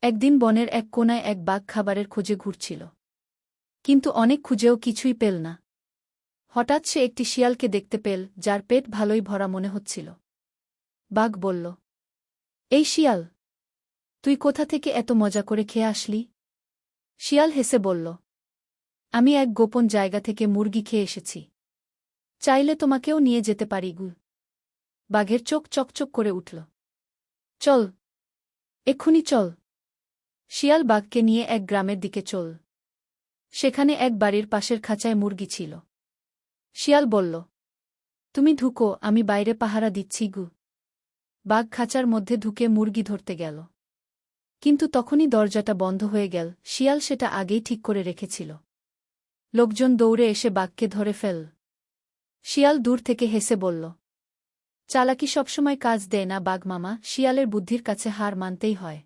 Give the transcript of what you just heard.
একদিন বনের এক কোণায় এক বাঘ খাবারের খোঁজে ঘুরছিল। কিন্তু অনেক খুঁজেও কিছুই পেল না। হঠাৎ সে একটি শিয়ালকে দেখতে পেল, যার পেট ভালোই ভরা মনে হচ্ছিল। বাঘ বলল, এই শিয়াল, তুই কোথা থেকে এত মজা করে খেয়ে আসলি? শিয়াল হেসে বলল, আমি এক গোপন জায়গা থেকে মুরগি খেয়ে এসেছি। চাইলে তোমাকেও নিয়ে যেতে পারি গু। বাঘের চোখ চকচক করে উঠল। চল, এক্ষুনি চল। শিয়াল বাঘকে নিয়ে এক গ্রামের দিকে চল। সেখানে এক বাড়ির পাশের খাঁচায় মুরগি ছিল। শিয়াল বলল, তুমি ঢুকো, আমি বাইরে পাহারা দিচ্ছি গু। বাঘ খাঁচার মধ্যে ঢুকে মুরগি ধরতে গেল। কিন্তু তখনই দরজাটা বন্ধ হয়ে গেল। শিয়াল সেটা আগেই ঠিক করে রেখেছিল। লোকজন দৌড়ে এসে বাঘকে ধরে ফেল। শিয়াল দূর থেকে হেসে বলল, চালাকি সবসময় কাজ দেয় না বাঘ মামা, শিয়ালের বুদ্ধির কাছে হার মানতেই হয়।